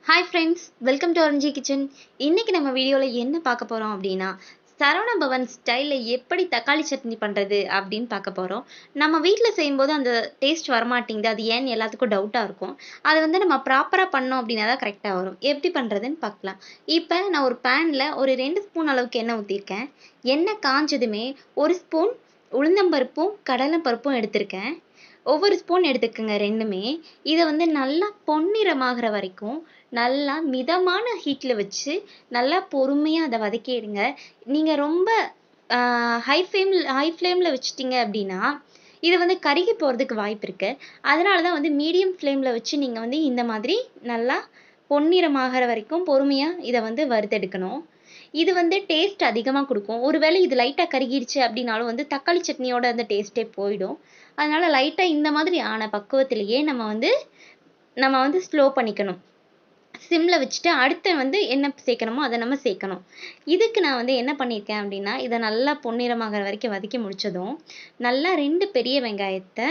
Hi friends, welcome to RNG Kitchen. இன்னைக்கு நம்ம வீடியோல என்ன பார்க்க போறோம் அப்படின்னா சரவண பவன் ஸ்டைல்ல எப்படி தக்காளி சட்னி பண்றது அப்படின்னு பார்க்க போறோம். நம்ம வீட்ல செய்யும்போது அந்த டேஸ்ட் வரமாட்டேங்குது. அது ஏன்னு எல்லாத்துக்கும் டவுட்டா இருக்கும். அதை வந்து நம்ம ப்ராப்பரா பண்ணோம் அப்படின்னா தான் கரெக்டா வரும். எப்படி பண்றதுன்னு பார்க்கலாம். இப்போ நான் ஒரு பேன்ல ஒரு 2 ஸ்பூன் அளவுக்கு எண்ணெய் ஊற்றிருக்கேன். எண்ணெய் காஞ்சதுமே 1 ஸ்பூன் உளுந்தம்பருப்பும் கடலைப்பருப்பும் எடுத்திருக்கேன். ஒவ்வொரு ஸ்பூன் எடுத்துக்கங்க ரெண்டுமே. இதை வந்து நல்லா பொன்னிறமாகிற வரைக்கும் நல்லா மிதமான ஹீட்ல வச்சு நல்லா பொறுமையா அதை வதக்கிடுங்க. நீங்க ரொம்ப ஹை ஃப்ளேம்ல வச்சுட்டீங்க அப்படின்னா இது வந்து கருகி போறதுக்கு வாய்ப்பு இருக்கு. அதனால தான் வந்து மீடியம் ஃப்ளேம்ல வச்சு நீங்க வந்து இந்த மாதிரி நல்லா பொன்னிறமாகிற வரைக்கும் பொறுமையா இதை வந்து வறுத்தெடுக்கணும். இது வந்து டேஸ்ட் அதிகமா கொடுக்கும். ஒருவேளை இது லைட்டா கருகிடுச்சு அப்படின்னாலும் வந்து தக்காளி சட்னியோட அந்த டேஸ்ட்டே போயிடும். அதனால லைட்டா இந்த மாதிரி ஆன பக்குவத்திலேயே நம்ம வந்து ஸ்லோ பண்ணிக்கணும். சிம்ல வச்சுட்டு அடுத்து வந்து என்ன சேர்க்கணுமோ அதை நம்ம சேர்க்கணும். இதுக்கு நான் வந்து என்ன பண்ணியிருக்கேன் அப்படின்னா இதை நல்லா பொன்னிறமாகிற வரைக்கும் வதக்கி முடிச்சதும் நல்லா 2 பெரிய வெங்காயத்தை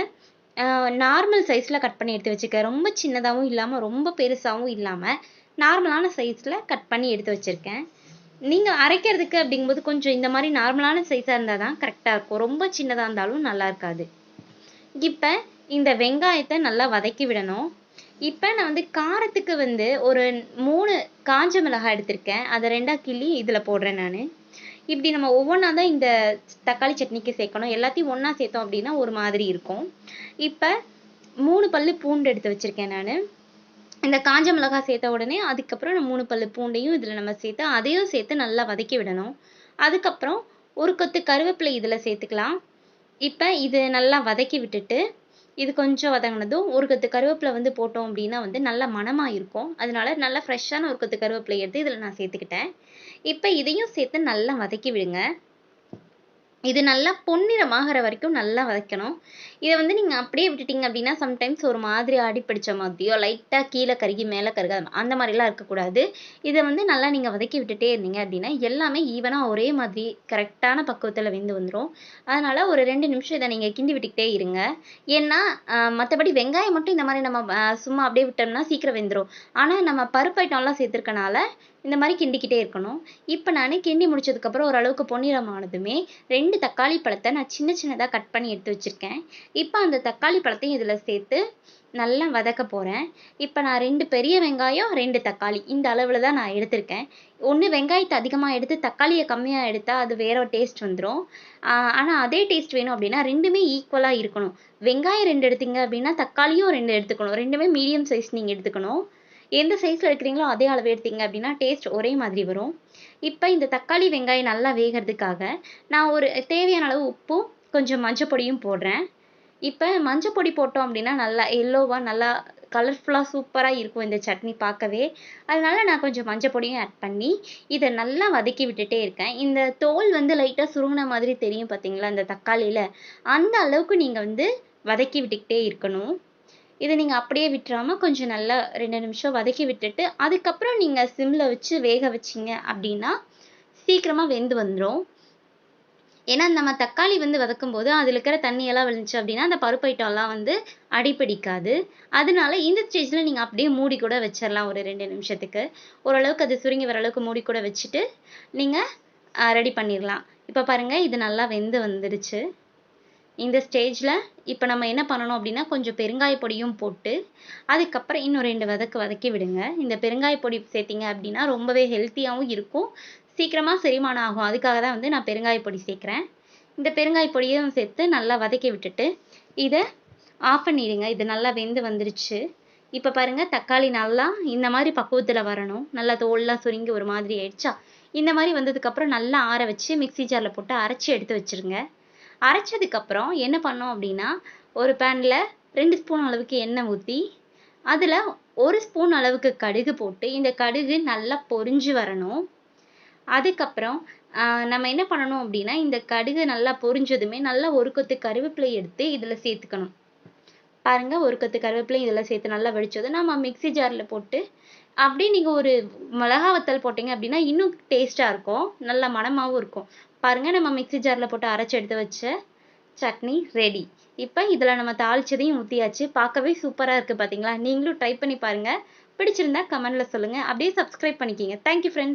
நார்மல் சைஸ்ல கட் பண்ணி எடுத்து வச்சுக்க. ரொம்ப சின்னதாகவும் இல்லாமல் ரொம்ப பெருசாகவும் இல்லாமல் நார்மலான சைஸ்ல கட் பண்ணி எடுத்து வச்சிருக்கேன். நீங்க அரைக்கிறதுக்கு அப்படிங்கும்போது கொஞ்சம் இந்த மாதிரி நார்மலான சைஸா இருந்தால் தான் கரெக்டாக இருக்கும். ரொம்ப சின்னதாக இருந்தாலும் நல்லா இருக்காது. இப்போ இந்த வெங்காயத்தை நல்லா வதக்கி விடணும். இப்போ நான் வந்து காரத்துக்கு வந்து ஒரு 3 காஞ்ச மிளகாய் எடுத்திருக்கேன். அதை 2ஆ கிள்ளி இதில் போடுறேன் நான். இப்படி நம்ம ஒவ்வொன்றா தான் இந்த தக்காளி சட்னிக்கு சேர்க்கணும். எல்லாத்தையும் ஒன்றா சேர்த்தோம் அப்படின்னா ஒரு மாதிரி இருக்கும். இப்போ 3 பல்லு பூண்டு எடுத்து வச்சிருக்கேன் நான். இந்த காஞ்ச மிளகாய் சேர்த்த உடனே அதுக்கப்புறம் 3 பல்லு பூண்டையும் இதில் நம்ம சேர்த்து அதையும் சேர்த்து நல்லா வதக்கி விடணும். அதுக்கப்புறம் ஒரு கொத்து கருவேப்பிலை இதில் சேர்த்துக்கலாம். இப்போ இது நல்லா வதக்கி விட்டுட்டு இது கொஞ்சம் வதங்கினதும் ஒரு கொத்து கருவேப்பிலை வந்து போட்டோம் அப்படின்னா வந்து நல்ல மணமாக இருக்கும். அதனால நல்லா ஃப்ரெஷ்ஷான ஒரு கொத்து கருவேப்பிலை எடுத்து இதில் நான் சேர்த்துக்கிட்டேன். இப்போ இதையும் சேர்த்து நல்லா வதக்கி விடுங்க. இது நல்லா பொன்னிறமாகிற வரைக்கும் நல்லா வதக்கணும். இதை வந்து நீங்கள் அப்படியே விட்டுட்டீங்க அப்படின்னா சம்டைம்ஸ் ஒரு மாதிரி அடிப்பிடிச்ச மாதிரியோ லைட்டாக கீழே கருகி மேலே கருகாது அந்த மாதிரிலாம் இருக்கக்கூடாது. இதை வந்து நல்லா நீங்கள் வதக்கி விட்டுட்டே இருந்தீங்க அப்படின்னா எல்லாமே ஈவனாக ஒரே மாதிரி கரெக்டான பக்குவத்தில் வெந்து வந்துடும். அதனால் ஒரு 2 நிமிஷம் இதை நீங்கள் கிண்டி விட்டுக்கிட்டே இருங்க. ஏன்னா மற்றபடி வெங்காயம் மட்டும் இந்த மாதிரி நம்ம சும்மா அப்படியே விட்டோம்னா சீக்கிரம் வெந்துடும். ஆனால் நம்ம பருப்பு ஐட்டம்லாம் சேர்த்துருக்கனால இந்த மாதிரி கிண்டிக்கிட்டே இருக்கணும். இப்போ நான் கிண்டி முடிச்சதுக்கப்புறம் ஓரளவுக்கு பொன்னிறமானதுமே 2 தக்காளி பழத்தை நான் சின்ன சின்னதாக கட் பண்ணி எடுத்து வச்சுருக்கேன். இப்போ அந்த தக்காளி பழத்தையும் இதில் சேர்த்து நல்லா வதக்க போகிறேன். இப்போ நான் 2 பெரிய வெங்காயம் 2 தக்காளி இந்த அளவில் தான் நான் எடுத்திருக்கேன். ஒன்று வெங்காயத்தை அதிகமாக எடுத்து தக்காளியை கம்மியாக எடுத்தால் அது வேற டேஸ்ட் வந்துடும். ஆனால் அதே டேஸ்ட் வேணும் அப்படின்னா ரெண்டுமே ஈக்குவலாக இருக்கணும். வெங்காயம் 2 எடுத்தீங்க அப்படின்னா தக்காளியும் 2 எடுத்துக்கணும். ரெண்டுமே மீடியம் சைஸ் நீங்கள் எடுத்துக்கணும். எந்த சைஸில் எடுக்கிறீங்களோ அதே அளவு எடுத்தீங்க அப்படின்னா டேஸ்ட் ஒரே மாதிரி வரும். இப்போ இந்த தக்காளி வெங்காயம் நல்லா வேகிறதுக்காக நான் ஒரு தேவையான அளவு உப்பும் கொஞ்சம் மஞ்சள் பொடியும் போடுறேன். இப்போ மஞ்சள் பொடி போட்டோம் அப்படின்னா நல்லா எல்லோவாக நல்லா கலர்ஃபுல்லாக சூப்பராக இருக்கும் இந்த சட்னி பார்க்கவே. அதனால நான் கொஞ்சம் மஞ்சள் பொடியும் ஆட் பண்ணி இதை நல்லா வதக்கி விட்டுட்டே இருக்கேன். இந்த தோல் வந்து லைட்டாக சுருங்கின மாதிரி தெரியும் பார்த்தீங்களா இந்த தக்காளியில், அந்த அளவுக்கு நீங்கள் வந்து வதக்கி விட்டுக்கிட்டே இருக்கணும். இதை நீங்கள் அப்படியே விட்டுறாமல் கொஞ்சம் நல்லா 2 நிமிஷம் வதக்கி விட்டுட்டு அதுக்கப்புறம் நீங்கள் சிம்மில் வச்சு வேக வச்சிங்க அப்படின்னா சீக்கிரமாக வெந்து வந்துடும். ஏன்னா நம்ம தக்காளி வந்து வதக்கும் போது அதில் இருக்கிற தண்ணியெல்லாம் விழுந்துச்சு அப்படின்னா அந்த பருப்பு ஐட்டம்லாம் வந்து அடிப்பிடிக்காது. அதனால இந்த ஸ்டேஜில் நீங்கள் அப்படியே மூடி கூட வச்சிடலாம் ஒரு 2 நிமிஷத்துக்கு. ஓரளவுக்கு அது சுருங்கி வர அளவுக்கு மூடி கூட வச்சுட்டு நீங்கள் ரெடி பண்ணிடலாம். இப்போ பாருங்கள் இது நல்லா வெந்து வந்துடுச்சு. இந்த ஸ்டேஜில் இப்போ நம்ம என்ன பண்ணணும் அப்படின்னா கொஞ்சம் பெருங்காய பொடியும் போட்டு அதுக்கப்புறம் இன்னும் 2 வதக்கி விடுங்க. இந்த பெருங்காய பொடி சேர்த்திங்க அப்படின்னா ரொம்பவே ஹெல்த்தியாகவும் இருக்கும், சீக்கிரமாக செரிமானம் ஆகும். அதுக்காக தான் வந்து நான் பெருங்காய பொடி சேர்க்குறேன். இந்த பெருங்காய பொடியும் சேர்த்து நல்லா வதக்கி விட்டுட்டு இதை ஆஃப் பண்ணிடுங்க. இது நல்லா வெந்து வந்துருச்சு. இப்போ பாருங்கள் தக்காளி நல்லா இந்த மாதிரி பக்குவத்தில் வரணும். நல்லா தோல்லாம் சுருங்கி ஒரு மாதிரி ஆயிடுச்சா. இந்த மாதிரி வந்ததுக்கப்புறம் நல்லா ஆற வச்சு மிக்ஸி ஜாரில் போட்டு அரைச்சி எடுத்து வச்சுருங்க. அரைச்சதுக்கப்புறம் என்ன பண்ணோம் அப்படின்னா ஒரு பேனில் 2 ஸ்பூன் அளவுக்கு எண்ணெய் ஊற்றி அதில் 1 ஸ்பூன் அளவுக்கு கடுகு போட்டு இந்த கடுகு நல்லா பொரிஞ்சு வரணும். அதுக்கப்புறம் நம்ம என்ன பண்ணணும் அப்படின்னா இந்த கடுகு நல்லா பொரிஞ்சதுமே நல்லா ஒரு கொத்து கருவேப்பிலை எடுத்து இதில் சேர்த்துக்கணும். பாருங்கள் ஒரு கொத்து கருவேப்பிலை இதில் சேர்த்து நல்லா வெடிச்சதும் நம்ம மிக்ஸி ஜாரில் போட்டு அப்படியே நீங்கள் ஒரு மிளகா வத்தல் போட்டிங்க அப்படின்னா இன்னும் டேஸ்ட்டாக இருக்கும், நல்ல மணமாகவும் இருக்கும். பாருங்கள் நம்ம மிக்ஸி ஜாரில் போட்டு அரைச்சி எடுத்து வச்ச சட்னி ரெடி. இப்போ இதில் நம்ம தாளிச்சதையும் ஊற்றியாச்சு. பார்க்கவே சூப்பராக இருக்குது பார்த்தீங்களா. நீங்களும் ட்ரை பண்ணி பாருங்கள். பிடிச்சிருந்தா கமெண்ட்ல சொல்லுங்க. அப்படியே சப்ஸ்கிரைப் பண்ணிக்கிங்க. Thank you friends.